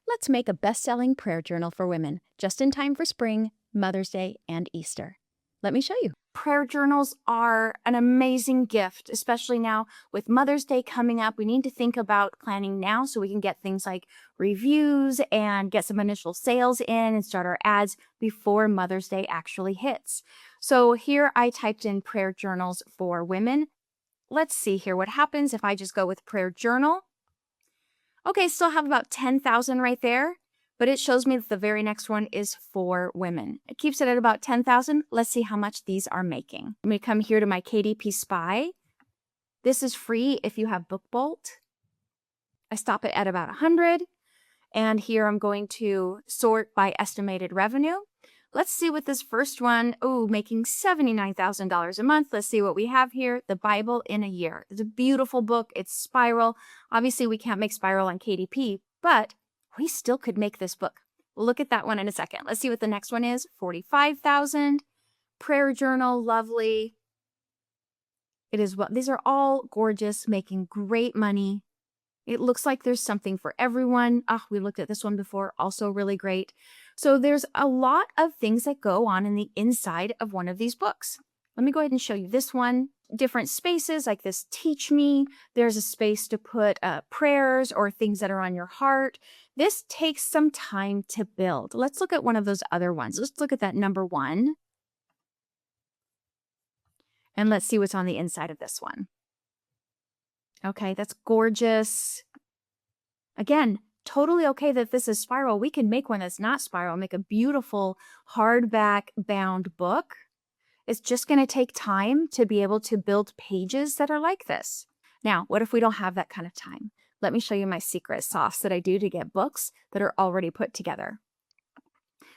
Let's make a best-selling prayer journal for women, just in time for spring, Mother's Day, and Easter. Let me show you. Prayer journals are an amazing gift, especially now with Mother's Day coming up. We need to think about planning now so we can get things like reviews and get some initial sales in and start our ads before Mother's Day actually hits. So here I typed in prayer journals for women. Let's see here what happens if I just go with prayer journal. Okay, still have about 10,000 right there, but it shows me that the very next one is for women. It keeps it at about 10,000. Let's see how much these are making. I'm going to come here to my KDP Spy. This is free if you have Book Bolt. I stop it at about 100. And here I'm going to sort by estimated revenue. Let's see what this first one, making $79,000 a month. Let's see what we have here. The Bible in a Year. It's a beautiful book. It's spiral. Obviously, we can't make spiral on KDP, but we still could make this book. We'll look at that one in a second. Let's see what the next one is. 45,000. Prayer journal, lovely. It is what these are all gorgeous, making great money. It looks like there's something for everyone. We looked at this one before, also really great. So there's a lot of things that go on in the inside of one of these books. Let me go ahead and show you this one. Different spaces like this, Teach Me. There's a space to put prayers or things that are on your heart. This takes some time to build. Let's look at one of those other ones. Let's look at that number 1. And let's see what's on the inside of this one. Okay, that's gorgeous. Again, totally okay that this is spiral. We can make one that's not spiral, make a beautiful hardback bound book. It's just going to take time to be able to build pages that are like this. Now, what if we don't have that kind of time? Let me show you my secret sauce that I do to get books that are already put together.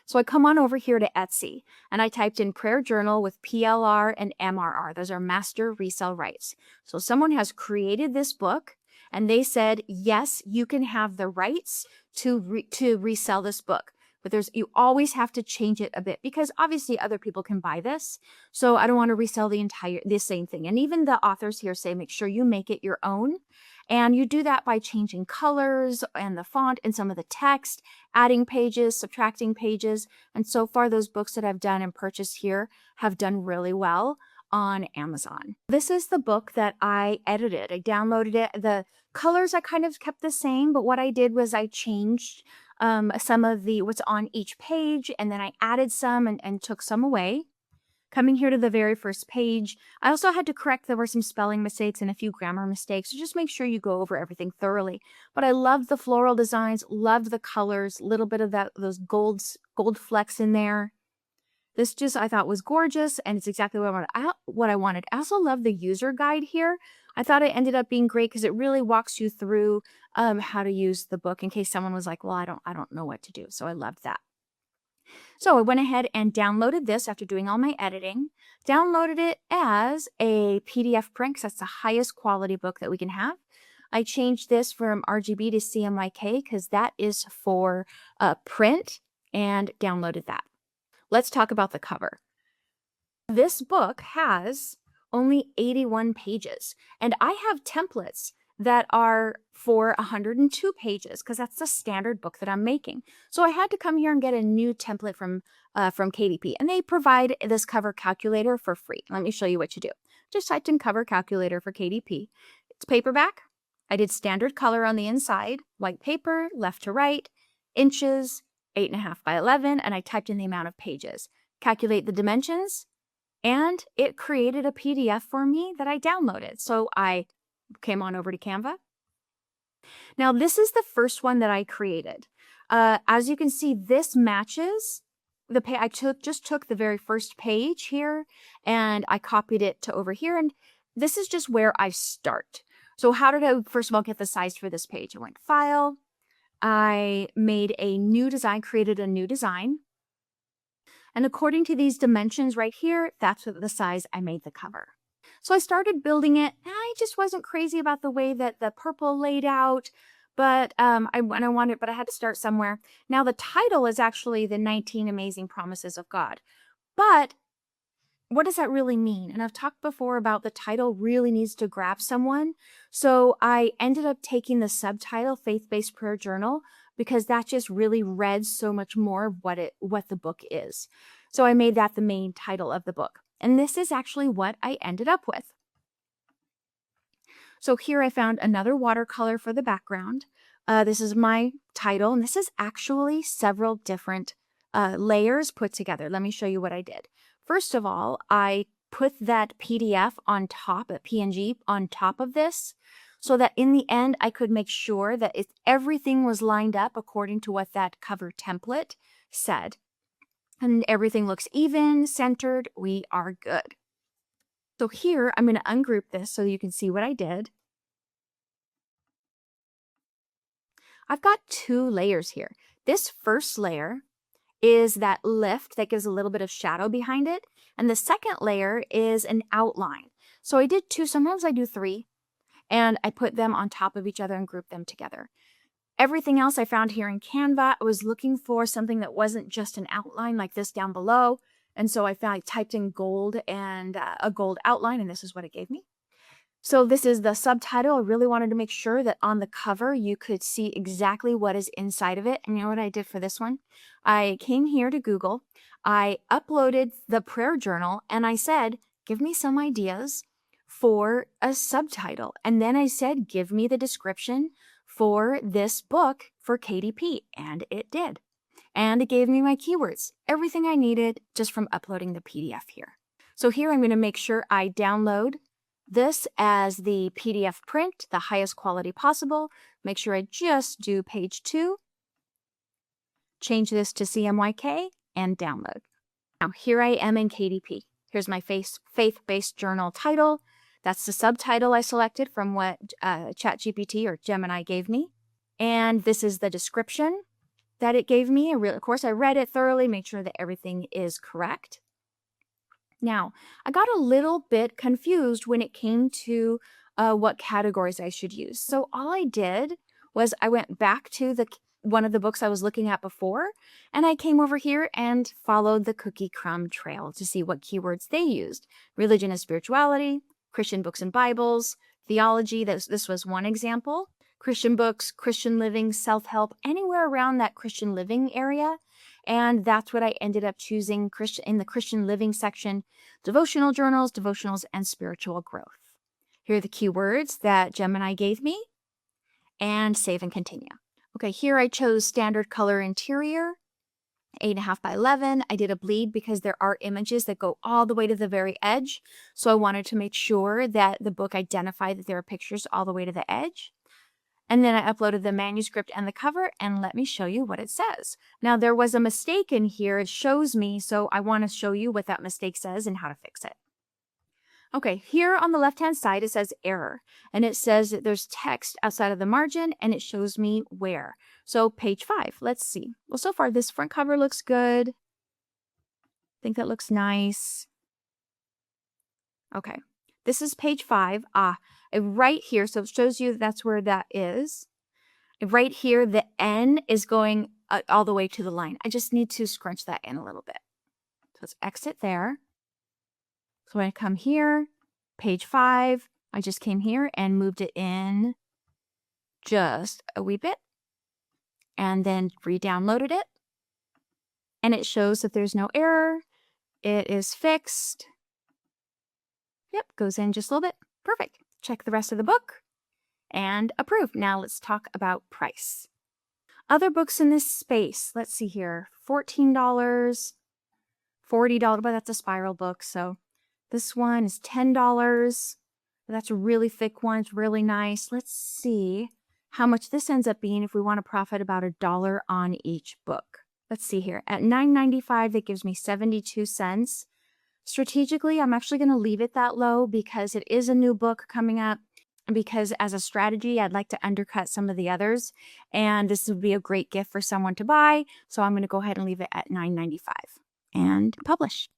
So I come on over here to Etsy and I typed in prayer journal with PLR and MRR. Those are master resale rights. So someone has created this book and they said, yes, you can have the rights to resell this book. But you always have to change it a bit because obviously other people can buy this. So I don't want to resell the same thing. And even the authors here say, make sure you make it your own. And you do that by changing colors and the font and some of the text, adding pages, subtracting pages. And so far, those books that I've done and purchased here have done really well on Amazon. This is the book that I edited. I downloaded it. The colors I kind of kept the same, but what I did was I changed some of what's on each page, and then I added some and took some away. Coming here to the very first page, I also had to correct, there were some spelling mistakes and a few grammar mistakes, so just make sure you go over everything thoroughly. But I loved the floral designs, loved the colors, a little bit of those gold flecks in there. This I thought was gorgeous, and it's exactly what I wanted. I also love the user guide here. I thought it ended up being great because it really walks you through how to use the book in case someone was like, well, I don't know what to do. So I loved that. So I went ahead and downloaded this after doing all my editing, downloaded it as a PDF print because that's the highest quality book that we can have. I changed this from RGB to CMYK because that is for print, and downloaded that. Let's talk about the cover. This book has only 81 pages, and I have templates that are for 102 pages because that's the standard book that I'm making. So I had to come here and get a new template from KDP, and they provide this cover calculator for free. Let me show you what you do. Just typed in cover calculator for KDP. It's paperback. I did standard color on the inside, white paper, left to right, inches, 8.5 by 11, and I typed in the amount of pages. Calculate the dimensions, and it created a PDF for me that I downloaded. So I came on over to Canva. Now, this is the first one that I created. As you can see, this matches the page. I just took the very first page here and I copied it to over here. And this is just where I start. So how did I, first of all, get the size for this page? I went File. I made a new design, created a new design. And according to these dimensions right here, that's the size I made the cover. So I started building it. I just wasn't crazy about the way that the purple laid out, but I had to start somewhere. Now the title is actually the 19 Amazing Promises of God. But what does that really mean? And I've talked before about the title really needs to grab someone. So I ended up taking the subtitle, Faith-Based Prayer Journal, because that just really read so much more of what the book is. So I made that the main title of the book. And this is actually what I ended up with. So here I found another watercolor for the background. This is my title, and this is actually several different layers put together. Let me show you what I did. First of all, I put that PDF on top, a PNG on top of this, so that in the end I could make sure that everything was lined up according to what that cover template said. And everything looks even, centered, we are good. So here I'm going to ungroup this so you can see what I did. I've got two layers here. This first layer is that lift that gives a little bit of shadow behind it. And the second layer is an outline. So I did two, sometimes I do three, and I put them on top of each other and group them together. Everything else I found here in Canva, I was looking for something that wasn't just an outline like this down below. And so I typed in gold and a gold outline, and this is what it gave me. So this is the subtitle. I really wanted to make sure that on the cover you could see exactly what is inside of it. And you know what I did for this one? I came here to Google, I uploaded the prayer journal, and I said, give me some ideas for a subtitle. And then I said, give me the description for this book for KDP. And it did. And it gave me my keywords, everything I needed just from uploading the PDF here. So here I'm going to make sure I download this as the PDF print, the highest quality possible. Make sure I just do page 2. Change this to CMYK and download. Now here I am in KDP. Here's my faith-based journal title. That's the subtitle I selected from what ChatGPT or Gemini gave me. And this is the description that it gave me. Of course, I read it thoroughly, made sure that everything is correct. Now, I got a little bit confused when it came to what categories I should use. So all I did was I went back to one of the books I was looking at before, and I came over here and followed the cookie crumb trail to see what keywords they used. Religion and spirituality, Christian books and Bibles, theology, this was one example. Christian books, Christian living, self-help, anywhere around that Christian living area. And that's what I ended up choosing in the Christian living section: devotional journals, devotionals, and spiritual growth. Here are the keywords that Gemini gave me, and save and continue. Okay, here I chose standard color interior, 8.5 by 11. I did a bleed because there are images that go all the way to the very edge. So I wanted to make sure that the book identified that there are pictures all the way to the edge. And then I uploaded the manuscript and the cover, and let me show you what it says. Now, there was a mistake in here. It shows me, so I want to show you what that mistake says and how to fix it. Okay, here on the left-hand side, it says error, and it says that there's text outside of the margin, and it shows me where. So page 5, let's see. Well, so far, this front cover looks good. I think that looks nice. Okay, this is page 5. Right here, so it shows you that's where that is. Right here, the N is going all the way to the line. I just need to scrunch that in a little bit. So let's exit there. So when I come here, page 5, I just came here and moved it in just a wee bit and then re-downloaded it. And it shows that there's no error. It is fixed. Yep, goes in just a little bit. Perfect. Check the rest of the book and approve. Now let's talk about price. Other books in this space, let's see here, $14, $40, but that's a spiral book. So this one is $10. That's a really thick one. It's really nice. Let's see how much this ends up being if we want to profit about $1 on each book. Let's see here. At $9.95, that gives me 72 cents. Strategically, I'm actually going to leave it that low because it is a new book coming up. Because as a strategy, I'd like to undercut some of the others. And this would be a great gift for someone to buy. So I'm going to go ahead and leave it at $9.95 and publish.